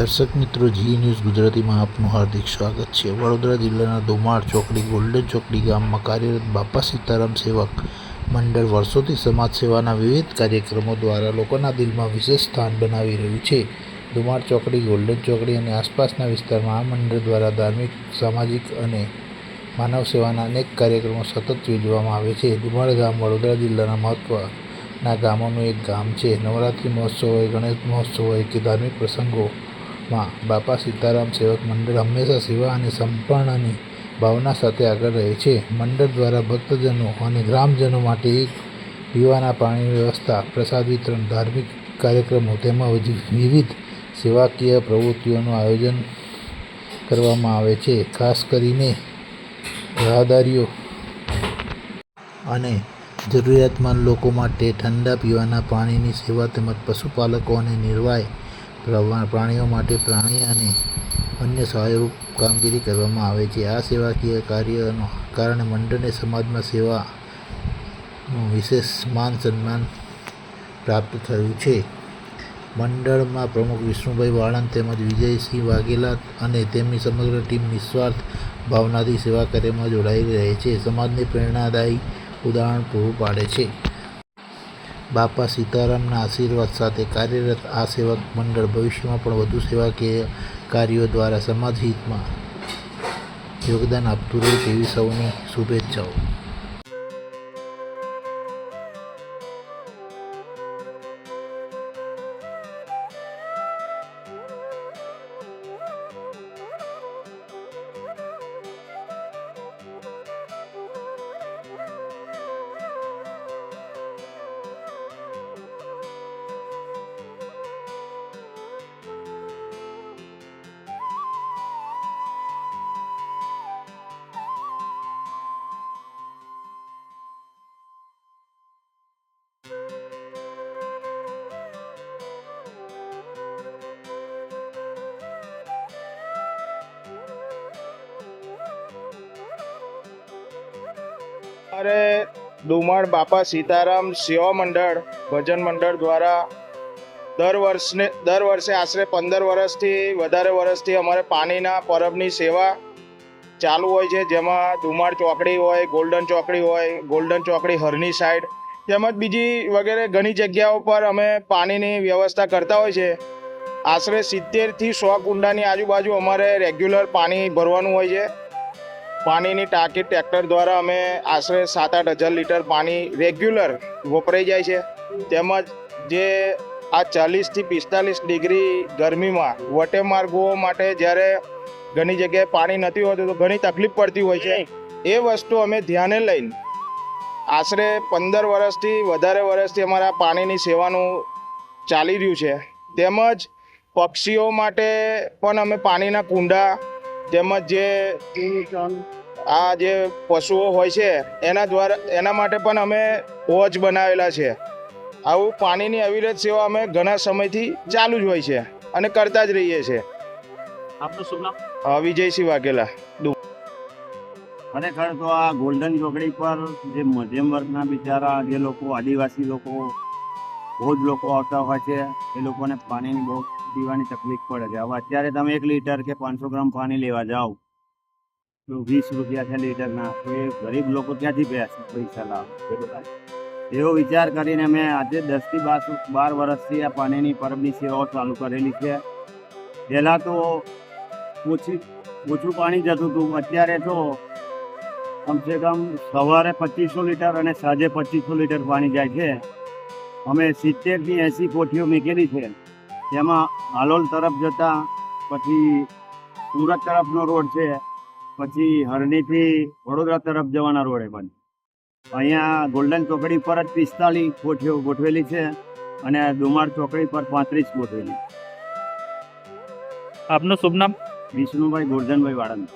દર્શક મિત્રો, જી ન્યૂઝ ગુજરાતીમાં આપનું હાર્દિક સ્વાગત છે। વડોદરા જિલ્લાના દુમાળ ચોકડી ગોલ્ડન ચોકડી ગામમાં કાર્યરત બાપા સીતારામ સેવક મંડળ વર્ષોથી સમાજ સેવાના વિવિધ કાર્યક્રમો દ્વારા લોકોના દિલમાં વિશેષ સ્થાન બનાવી રહ્યું છે। દુમાળ ચોકડી ગોલ્ડન ચોકડી અને આસપાસના વિસ્તારમાં આ મંડળ દ્વારા ધાર્મિક, સામાજિક અને માનવ સેવાના અનેક કાર્યક્રમો સતત યોજવામાં આવે છે। દુમાળ ગામ વડોદરા જિલ્લાના મહત્વના ગામોનું એક ગામ છે। નવરાત્રિ મહોત્સવ હોય, ગણેશ મહોત્સવ હોય કે ધાર્મિક પ્રસંગોમાં બાપા સીતારામ સેવક મંડળ હંમેશા સેવા અને સમર્પણની ભાવના સાથે આગળ રહે છે। મંડળ દ્વારા ભક્તજનો અને ગ્રામજનો માટે પીવાના પાણીની વ્યવસ્થા, પ્રસાદ વિતરણ, ધાર્મિક કાર્યક્રમો તેમજ વિવિધ સેવાકીય પ્રવૃત્તિઓનું આયોજન કરવામાં આવે છે। ખાસ કરીને રાહદારીઓ અને જરૂરિયાતમંદ લોકો માટે ઠંડા પીવાના પાણીની સેવા તેમજ પશુપાલકો અને નિર્વાહ પ્રાણીઓ માટે પ્રાણી અને અન્ય સહાયરૂપ કામગીરી કરવામાં આવે છે। આ સેવાકીય કાર્યના કારણે મંડળને સમાજમાં સેવાનું વિશેષ માન સન્માન પ્રાપ્ત થયું છે। મંડળમાં પ્રમુખ વિષ્ણુભાઈ વાળંદ તેમજ વિજયસિંહ વાઘેલા અને તેમની સમગ્ર ટીમ નિસ્વાર્થ ભાવનાથી સેવા કાર્યમાં જોડાઈ રહે છે, સમાજને પ્રેરણાદાયી ઉદાહરણ પૂરું પાડે છે। બાપા સીતારામના આશીર્વાદ સાથે કાર્યરત આ સેવક મંડળ ભવિષ્યમાં પણ વધુ સેવાકીય કાર્યો દ્વારા સમાજ હિતમાં યોગદાન આપતું રહે તેવી સૌની શુભેચ્છાઓ। અરે દુમાળ બાપા સીતારામ સેવા મંડળ ભજન મંડળ દ્વારા દર વર્ષે આશરે 15 વર્ષથી વધારે વર્ષથી અમારે પાણીના પરબની સેવા ચાલુ હોય છે, જેમાં દુમાળ ચોકડી હોય, ગોલ્ડન ચોકડી હરની સાઈડ તેમજ બીજી વગેરે ઘણી જગ્યાઓ પર અમે પાણીની વ્યવસ્થા કરતા હોય છે। આશરે 70થી 100 કુંડાની આજુબાજુ અમારે રેગ્યુલર પાણી ભરવાનું હોય છે। પાણીની ટાંકી ટ્રેક્ટર દ્વારા અમે આશરે 7-8 હજાર લીટર પાણી રેગ્યુલર વપરાઈ જાય છે। તેમજ જે આ 40થી 45 ડિગ્રી ગરમીમાં વટેમાર્ગો માટે જ્યારે ઘણી જગ્યાએ પાણી નથી હોતું તો ઘણી તકલીફ પડતી હોય છે, એ વસ્તુ અમે ધ્યાને લઈને આશરે 15 વર્ષથી વધારે વર્ષથી અમારા પાણીની સેવાનું ચાલી રહ્યું છે। તેમજ પક્ષીઓ માટે પણ અમે પાણીના કુંડા તેમજ જે પશુઓ હોય છે એના માટે પણ અમે હોજ બનાવેલા છે। આવું પાણીની અવિરત સેવા અમે ઘણા સમયથી ચાલુ જ હોય છે અને કરતા જ રહીએ છીએ। આપનું શુભ નામ? વિજયસિંહ વાઘેલા। ખરેખર તો આ ગોલ્ડન ચોકડી પર જે મધ્યમ વર્ગના બિચારા જે લોકો આદિવાસી લોકો બહુ જ લોકો આવતા હોય છે, એ લોકોને પાણીની બહુ પીવાની તકલીફ પડે છે। હવે અત્યારે તમે 1 લીટર કે 500 ગ્રામ પાણી લેવા જાઓ તો 20 રૂપિયા છે લીટરના, તો એ ગરીબ લોકો ક્યાંથી પૈસા લાવે? એવો વિચાર કરીને અમે આજે 10થી 12 વર્ષથી આ પાણીની પરબની સેવાઓ ચાલુ કરેલી છે। પહેલાં તો ઓછું પાણી જતું હતું, અત્યારે તો કમસે કમ સવારે 2500 લીટર અને સાંજે 2500 લીટર પાણી જાય છે। અમે 70થી 80 કોઠીઓ મૂકેલી છે, તેમાં હાલોલ તરફ જતા, પછી સુરત તરફનો રોડ છે, પછી હરણીથી વડોદરા તરફ જવાના રોડે પણ અહીંયા ગોલ્ડન ચોકડી પર જ 45 કોઠીઓ ગોઠવેલી છે અને દુમાળ ચોકડી પર 35 ગોઠવેલી। આપનું શુભ નામ? વિષ્ણુભાઈ ગોરધનભાઈ વાળંદ।